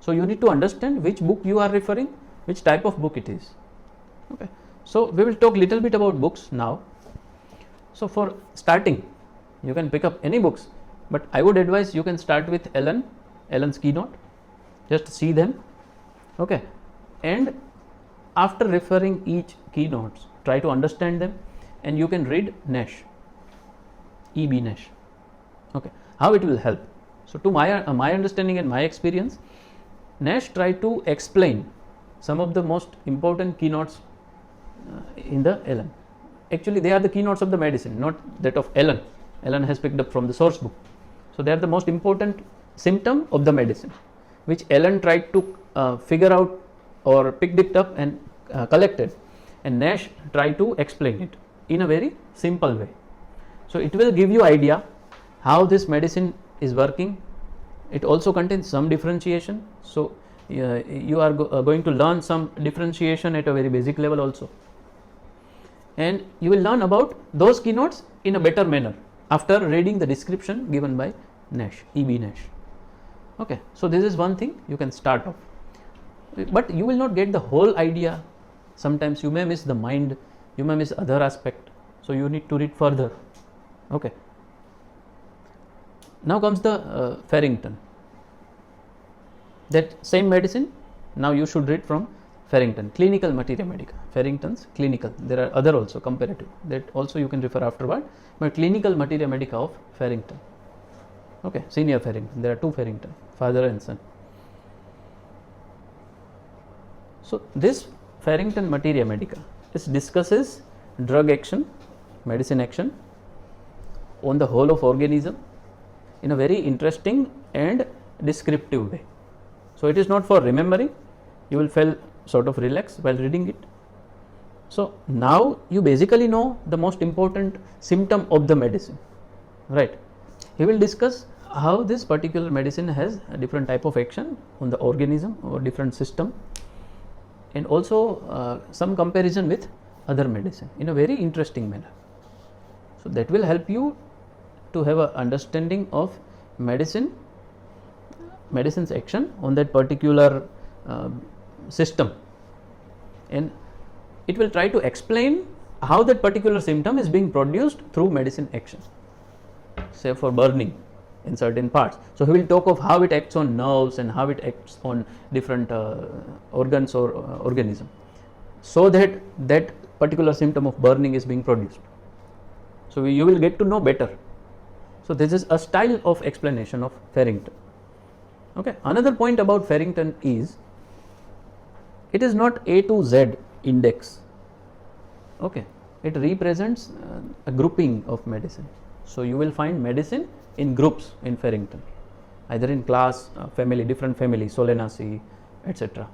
So you need to understand which book you are referring, which type of book it is. Okay. So we will talk little bit about books now. So for starting, you can pick up any books, but I would advise you can start with Allen's keynote. Just see them. Okay. And after referring each keynotes, try to understand them, and you can read Nash, E.B. Nash. Okay. How it will help? So to my understanding and my experience, Nash tried to explain some of the most important keynotes in the Allen. Actually, they are the keynotes of the medicine, not that of Allen. Allen has picked up from the source book. So they are the most important symptom of the medicine, which Allen tried to figure out or picked it up and collected, and Nash tried to explain it in a very simple way. So it will give you idea how this medicine is working. It also contains some differentiation. So you are going to learn some differentiation at a very basic level also, and you will learn about those keynotes in a better manner after reading the description given by Nash, E.B. Nash. Okay, so this is one thing you can start off, but you will not get the whole idea. Sometimes you may miss the mind, you may miss other aspect, so you need to read further. Okay. Now comes the Farrington. That same medicine, now you should read from Farrington, Clinical Materia Medica. Farrington's clinical. There are other also comparative, that also you can refer afterward, but Clinical Materia Medica of Farrington. Okay, Senior Farrington. There are two Farrington, father and son. So this Farrington Materia Medica, this discusses drug action, medicine action on the whole of organism in a very interesting and descriptive way. So it is not for remembering, you will feel sort of relaxed while reading it. So now you basically know the most important symptom of the medicine, right? He will discuss how this particular medicine has a different type of action on the organism or different system, and also some comparison with other medicine in a very interesting manner. So that will help you to have an understanding of medicine's action on that particular system, and it will try to explain how that particular symptom is being produced through medicine action, say for burning in certain parts. So he will talk of how it acts on nerves and how it acts on different organs or organism, so that that particular symptom of burning is being produced. So you will get to know better. So this is a style of explanation of Farrington. Okay. Another point about Farrington is it is not A to Z index. Okay. It represents a grouping of medicine. So you will find medicine in groups in Farrington, either in class, family, different family, Solanaceae, etc.,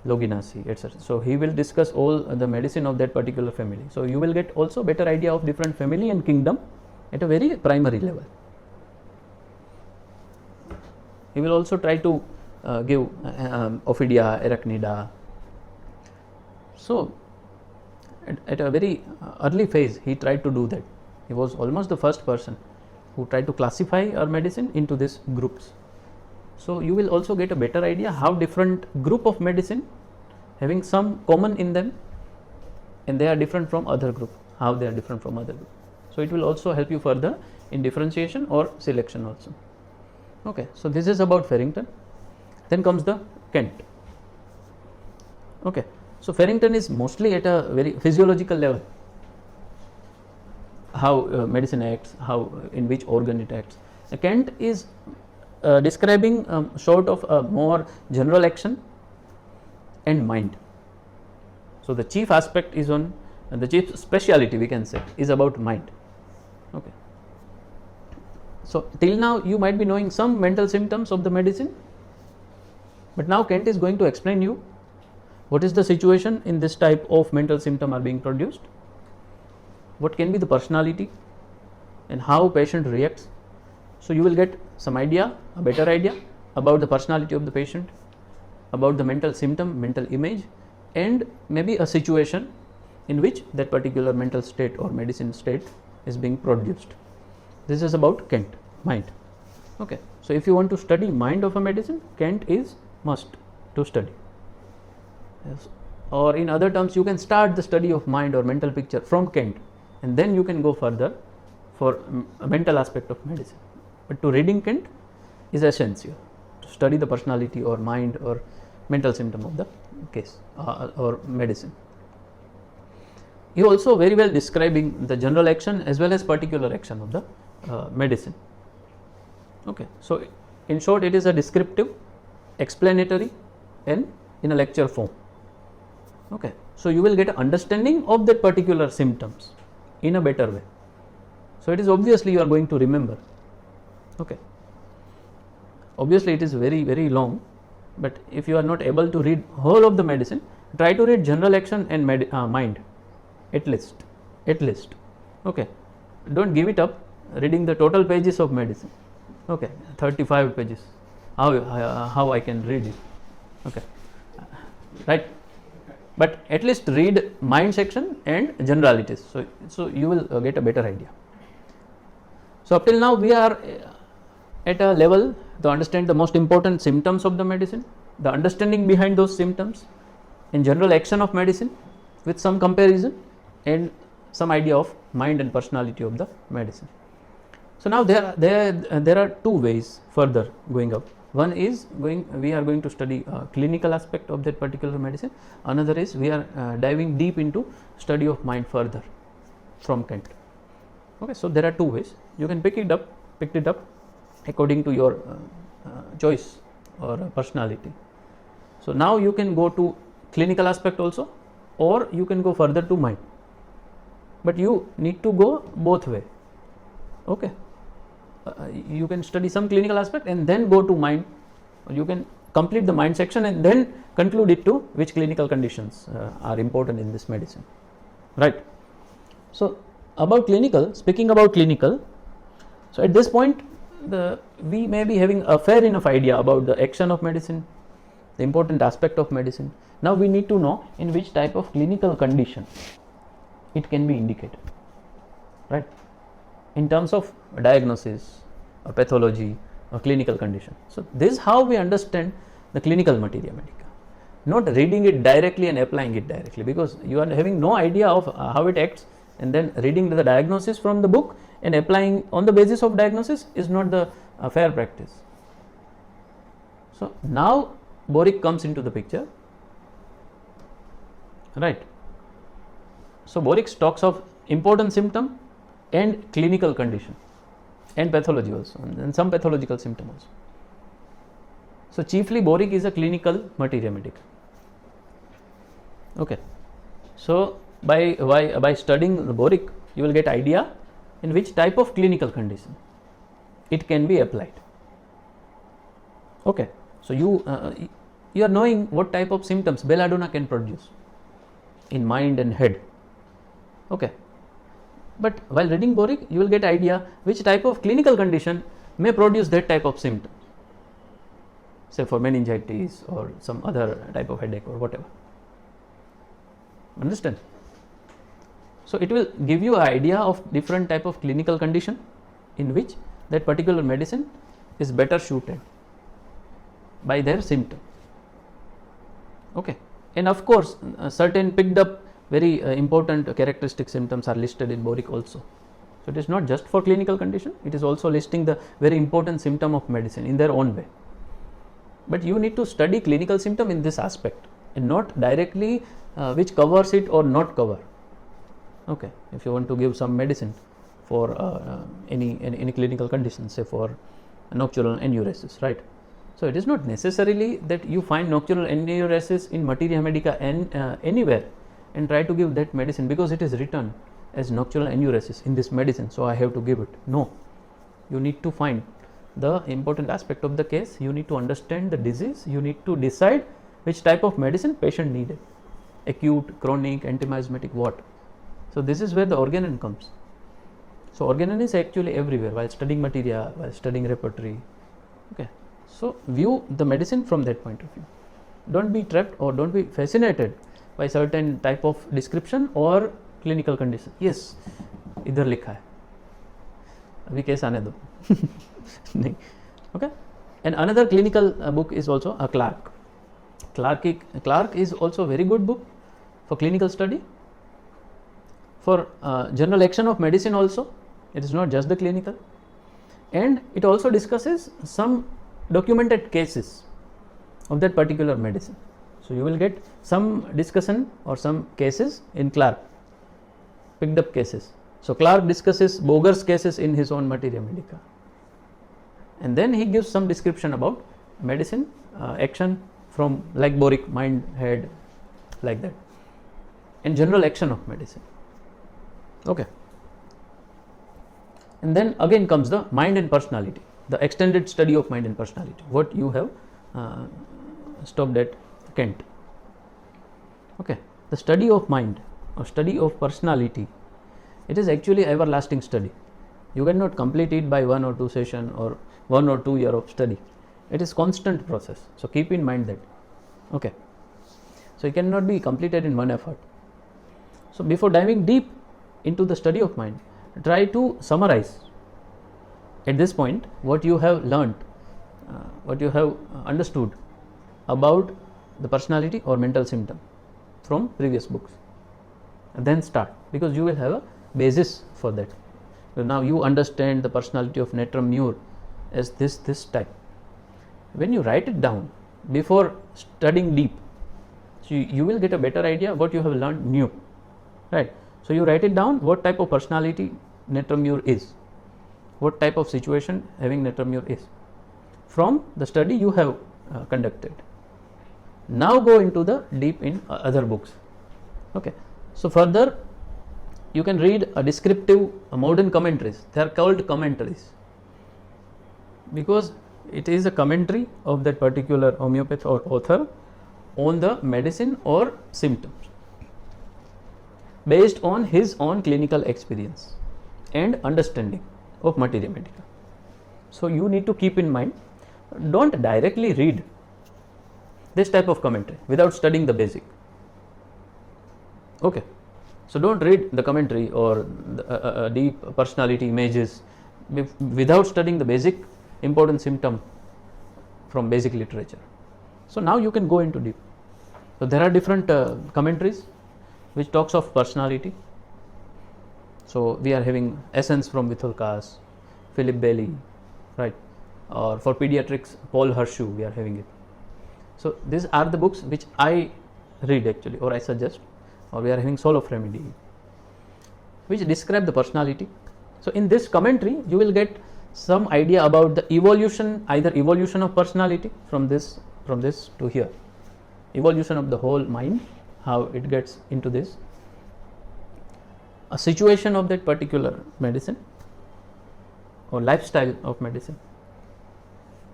Loginaceae, etc. So he will discuss all the medicine of that particular family. So you will get also better idea of different family and kingdom at a very primary level. He will also try to give Ophidia, Arachnida. So at a very early phase he tried to do that. He was almost the first person who tried to classify our medicine into these groups. So you will also get a better idea how different group of medicine having some common in them, and they are different from other group, how they are different from other group. So it will also help you further in differentiation or selection also. Okay, so this is about Farrington. Then comes the Kent. Okay, so Farrington is mostly at a very physiological level, how medicine acts, how in which organ it acts. Kent is describing sort of a more general action and mind. So the chief aspect is on the chief speciality, we can say, is about mind. Okay. So till now you might be knowing some mental symptoms of the medicine, but now Kent is going to explain you what is the situation in this type of mental symptom are being produced, what can be the personality, and how patient reacts. So you will get some idea, a better idea about the personality of the patient, about the mental symptom, mental image, and maybe a situation in which that particular mental state or medicine state is being produced. This is about Kent, mind. Okay, so if you want to study mind of a medicine, Kent is must to study. Yes. Or in other terms, you can start the study of mind or mental picture from Kent, and then you can go further for a mental aspect of medicine. But to reading Kent is essential to study the personality or mind or mental symptom of the case or medicine. He also very well describing the general action as well as particular action of the medicine. Okay, so in short, it is a descriptive, explanatory, and in a lecture form. Okay, so you will get an understanding of that particular symptoms in a better way. So it is obviously you are going to remember. Okay, obviously it is very long, but if you are not able to read whole of the medicine, try to read general action and mind at least. Okay, don't give it up reading the total pages of medicine. Okay, 35 pages. How I can read it? Okay, right. But at least read mind section and generalities. So you will get a better idea. So up till now we are at a level to understand the most important symptoms of the medicine, the understanding behind those symptoms, and general action of medicine with some comparison and some idea of mind and personality of the medicine. So now there are two ways further going up. One is we are going to study clinical aspect of that particular medicine. Another is we are diving deep into study of mind further from Kent. Okay, so there are two ways. You can pick it up according to your choice or personality. So now you can go to clinical aspect also, or you can go further to mind. But you need to go both way. Okay. You can study some clinical aspect and then go to mind, or you can complete the mind section and then conclude it to which clinical conditions are important in this medicine, right? So speaking about clinical, so at this point we may be having a fair enough idea about the action of medicine, the important aspect of medicine. Now we need to know in which type of clinical condition it can be indicated, right? In terms of diagnosis or pathology or clinical condition. So this is how we understand the clinical materia medica, not reading it directly and applying it directly, because you are having no idea of how it acts, and then reading the diagnosis from the book and applying on the basis of diagnosis is not the fair practice. So now Boric comes into the picture, right? So Boric talks of important symptom and clinical condition and pathology also, and some pathological symptom also. So chiefly Boric is a clinical materia medica. Okay, so by studying the Boric, you will get idea in which type of clinical condition it can be applied. Okay, so you are knowing what type of symptoms belladonna can produce in mind and head. Okay, but while reading Boric, you will get idea which type of clinical condition may produce that type of symptom, say for meningitis or some other type of headache or whatever. Understand? So it will give you an idea of different type of clinical condition in which that particular medicine is better suited by their symptom. Okay, and of course certain picked up very important characteristic symptoms are listed in Boric also. So it is not just for clinical condition, it is also listing the very important symptom of medicine in their own way. But you need to study clinical symptom in this aspect and not directly which covers it or not cover. Okay, if you want to give some medicine for any clinical condition, say for nocturnal enuresis, right? So it is not necessarily that you find nocturnal enuresis in materia medica and anywhere and try to give that medicine because it is written as nocturnal enuresis in this medicine, so I have to give it. No, you need to find the important aspect of the case, you need to understand the disease, you need to decide which type of medicine patient needed, acute, chronic, antimiasmatic, what. So this is where the organon comes. So organon is actually everywhere while studying materia, while studying repertory. Okay, so view the medicine from that point of view. Don't be trapped or don't be fascinated by certain type of description or clinical condition. Yes, इधर लिखा है, अभी case आने दो. नहीं, Okay, and another clinical book is also a Clark. Clark is also a very good book for clinical study, for general action of medicine also. It is not just the clinical, and it also discusses some documented cases of that particular medicine. So you will get some discussion or some cases in Clark, picked up cases. So Clark discusses bogus cases in his own Materia Medica, and then he gives some description about medicine action from like boric, mind, head, like that, and general action of medicine. Okay, and then again comes the mind and personality, the extended study of mind and personality, what you have stopped at Kent. Okay, the study of mind or study of personality, it is actually everlasting study. You cannot complete it by 1 or 2 session or 1 or 2 year of study. It is constant process. So keep in mind that. Okay, so it cannot be completed in one effort. So before diving deep into the study of mind, try to summarize at this point what you have learned, what you have understood about the personality or mental symptom from previous books, and then start, because you will have a basis for that. So now you understand the personality of Natrum Mur as this type. When you write it down before studying deep, so you will get a better idea what you have learned new, right? So you write it down, what type of personality Natrum Mur is, what type of situation having Natrum Mur is, from the study you have conducted. Now go into the deep in other books. Okay, so further you can read a descriptive modern commentaries. They are called commentaries because it is a commentary of that particular homeopath or author on the medicine or symptoms based on his own clinical experience and understanding of Materia Medica. So you need to keep in mind, don't directly read this type of commentary without studying the basic. Okay, so don't read the commentary or the deep personality images without studying the basic important symptom from basic literature. So now you can go into deep. So there are different commentaries which talks of personality. So we are having Essence from Vitholkas, Philip Bailey, right? Or for pediatrics, Paul Hershu, we are having it. So these are the books which I read actually, or I suggest. Or we are having Soul of Remedy, which describe the personality. So in this commentary, you will get some idea about the evolution, either evolution of personality from this to here, evolution of the whole mind, how it gets into this, a situation of that particular medicine or lifestyle of medicine.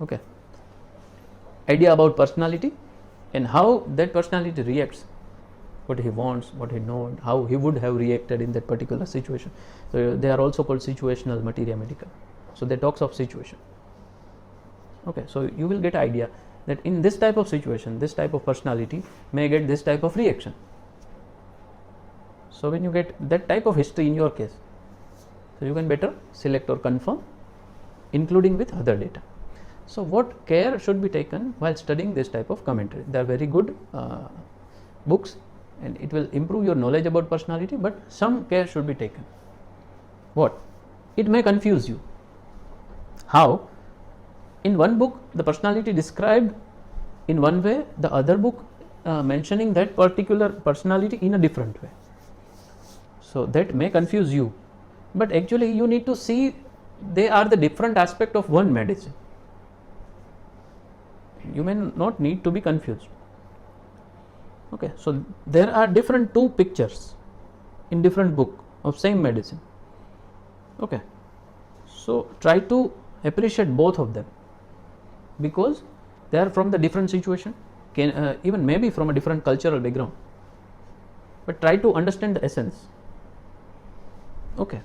Okay, idea about personality and how that personality reacts, what he wants, what he knows, how he would have reacted in that particular situation. So they are also called situational Materia Medica. So they talks of situation. Okay, so you will get idea that in this type of situation, this type of personality may get this type of reaction. So when you get that type of history in your case, so you can better select or confirm, including with other data. So what care should be taken while studying this type of commentary? They are very good books and it will improve your knowledge about personality, but some care should be taken. What? It may confuse you. How? In one book the personality described in one way, the other book mentioning that particular personality in a different way. So that may confuse you, but actually you need to see they are the different aspect of one medicine. You may not need to be confused. Okay, so there are different two pictures in different book of same medicine. Okay, so try to appreciate both of them because they are from the different situation, can even maybe from a different cultural background, but try to understand the essence. Okay,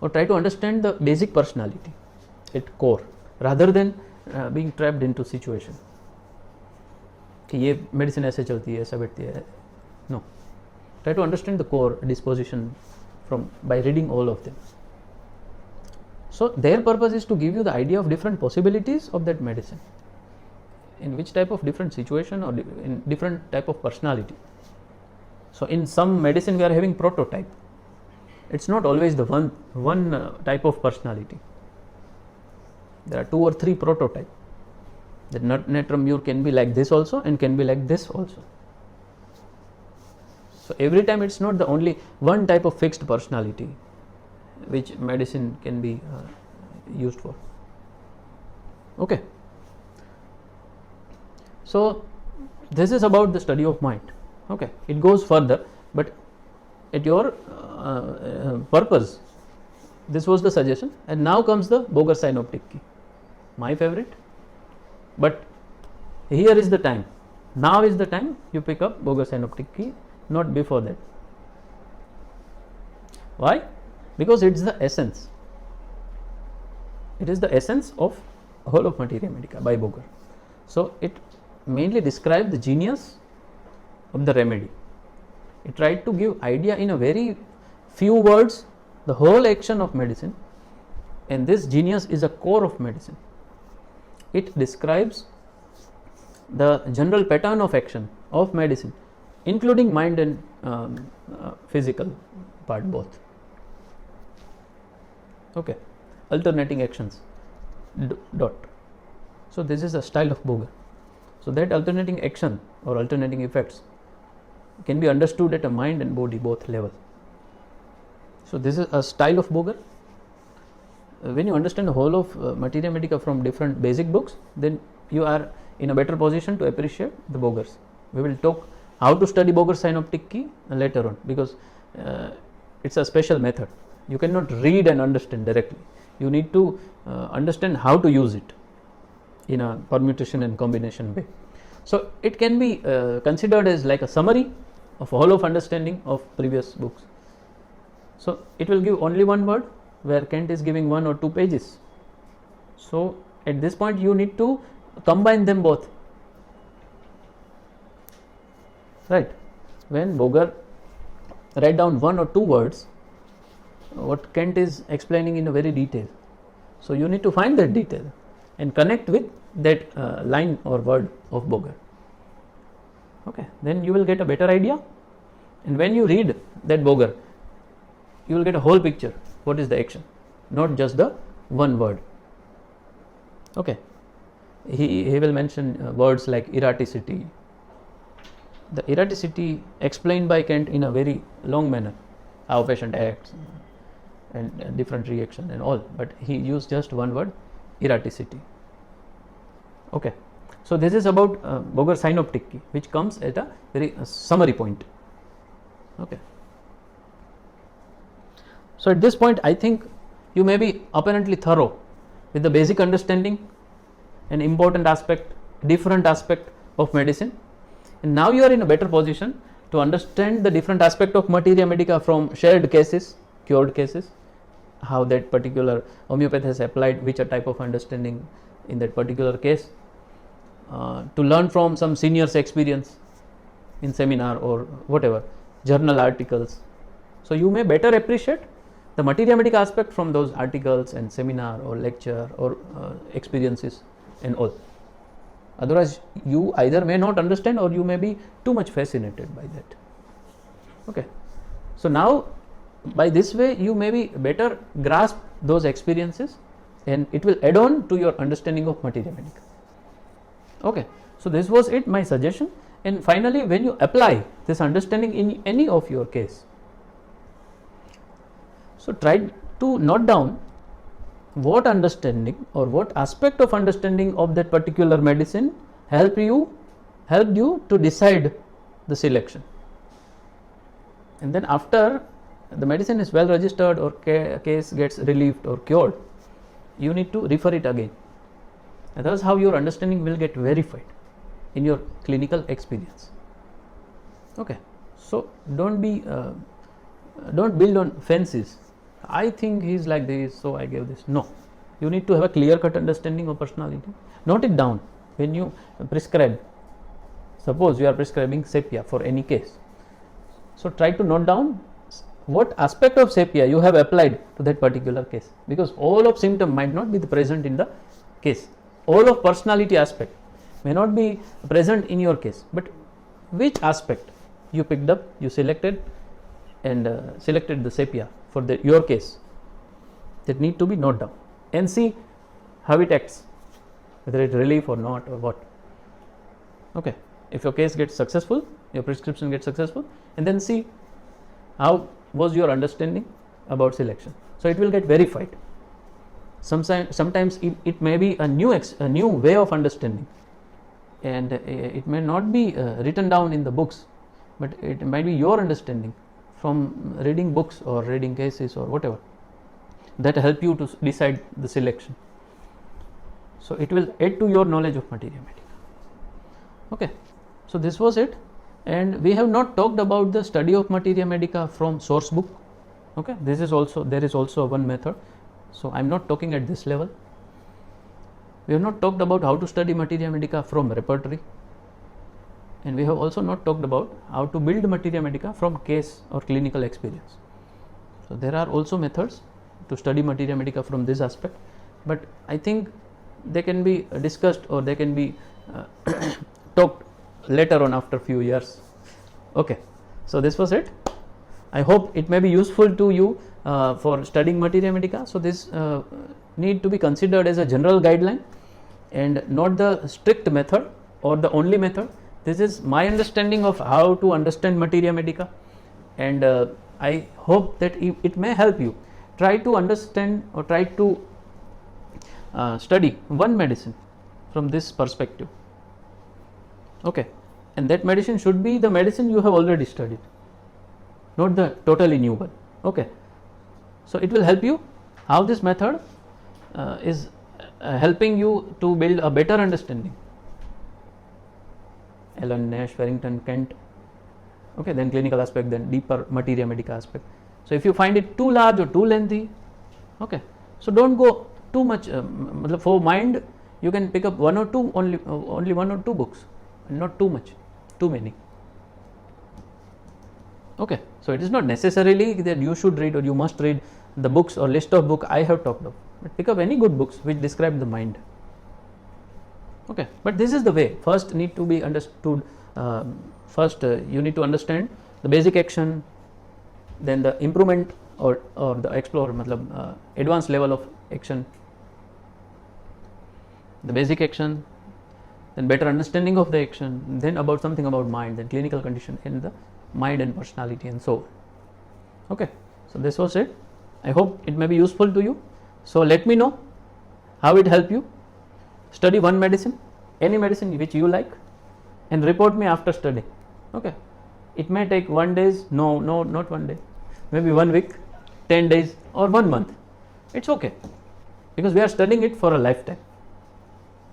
or try to understand the basic personality at core rather than being trapped into situation कि ये medicine ऐसे चलती है, ऐसा बैठती है. No, try to understand the core disposition from by reading all of them. So their purpose is to give you the idea of different possibilities of that medicine, in which type of different situation or in different type of personality. So in some medicine we are having prototype. It's not always the one type of personality. There are 2 or 3 prototype. The natrum mure can be like this also and can be like this also. So every time it's not the only one type of fixed personality which medicine can be used for. Okay. So this is about the study of mind. Okay, it goes further, but at your purpose, this was the suggestion. And now comes the Boger synoptic key, my favorite. But here is the time. Now is the time you pick up Boger synoptic key, not before that. Why? Because it's the essence. It is the essence of whole of Materia Medica by Boger. So it mainly describes the genius of the remedy. It tried to give idea in a very few words the whole action of medicine, and this genius is a core of medicine. It describes the general pattern of action of medicine, including mind and physical part both. Okay, alternating actions dot. So this is a style of Boger. So that alternating action or alternating effects can be understood at a mind and body both level. So this is a style of Boger. When you understand the whole of Materia Medica from different basic books, then you are in a better position to appreciate the Bogers. We will talk how to study Boger synoptic key later on, because it's a special method. You cannot read and understand directly. You need to understand how to use it in a permutation and combination way. So it can be considered as like a summary of whole of understanding of previous books. So it will give only one word, where Kent is giving 1 or 2 pages. So at this point you need to combine them both, right? When Boger write down 1 or 2 words, what Kent is explaining in a very detail. So you need to find that detail and connect with that line or word of Boger. Okay, then you will get a better idea, and when you read that Boger, you will get a whole picture. What is the action, not just the one word. Okay, he will mention words like erraticity. The erraticity explained by Kent in a very long manner, how patient acts and different reaction and all, but he used just one word, erraticity. Okay, so this is about Boger synoptic key, which comes at a very summary point. Okay, so at this point I think you may be apparently thorough with the basic understanding, an important aspect, different aspect of medicine, and now you are in a better position to understand the different aspect of Materia Medica from shared cases, cured cases, how that particular homeopath has applied which a type of understanding in that particular case, to learn from some seniors' experience in seminar or whatever, journal articles. So you may better appreciate the Materia Medica aspect from those articles and seminar or lecture or experiences and all. Otherwise you either may not understand or you may be too much fascinated by that. Okay, so now by this way you may be better grasp those experiences, and it will add on to your understanding of Materia Medica. Okay, so this was it, my suggestion. And finally, when you apply this understanding in any of your case, so try to note down what understanding or what aspect of understanding of that particular medicine helped you to decide the selection. And then after the medicine is well registered or case gets relieved or cured, you need to refer it again. And that's how your understanding will get verified in your clinical experience. Okay, so don't build on fancies. I think he is like this, so I gave this. No, you need to have a clear-cut understanding of personality. Note it down when you prescribe. Suppose you are prescribing sepia for any case. So try to note down what aspect of sepia you have applied to that particular case, because all of symptom might not be present in the case, all of personality aspect may not be present in your case, but which aspect you picked up, you selected and selected the sepia for your case, that need to be noted down and see how it acts, whether it relief or not or what. Okay, if your case gets successful, your prescription gets successful, and then see how was your understanding about selection. So it will get verified. Sometimes it may be a new way of understanding, and it may not be written down in the books, but it might be your understanding from reading books or reading cases or whatever that help you to decide the selection. So it will add to your knowledge of Materia Medica. Okay, so this was it, and we have not talked about the study of Materia Medica from source book. Okay, there is also one method, so I am not talking at this level. We have not talked about how to study Materia Medica from repertory, and we have also not talked about how to build Materia Medica from case or clinical experience. So there are also methods to study Materia Medica from this aspect, but I think they can be discussed or they can be talked later on after few years. Okay, so this was it. I hope it may be useful to you for studying Materia Medica. So this need to be considered as a general guideline and not the strict method or the only method. This is my understanding of how to understand Materia Medica, and I hope that it may help you try to understand or try to study one medicine from this perspective. Okay, and that medicine should be the medicine you have already studied, not the totally new one. Okay, so it will help you how this method is helping you to build a better understanding. Allen, Nash, Farrington, Kent. Okay, then clinical aspect, then deeper Materia Medica aspect. So if you find it too large or too lengthy, okay, so don't go too much. For mind, you can pick up one or two, only one or two books, and not too much, too many. Okay, so it is not necessarily that you should read or you must read the books or list of books I have talked of, but pick up any good books which describe the mind. Okay, but this is the way. First need to be understood. You need to understand the basic action, then the improvement or the explore, advanced level of action, the basic action, then better understanding of the action, then about something about mind, then clinical condition in the mind and personality and so on. Okay, so this was it. I hope it may be useful to you. So let me know how it helped you. Study one medicine, any medicine which you like, and report me after studying. Okay, it may take 1 day, no, not 1 day, maybe 1 week, 10 days or 1 month. It's okay, because we are studying it for a lifetime.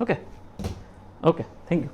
Okay, thank you.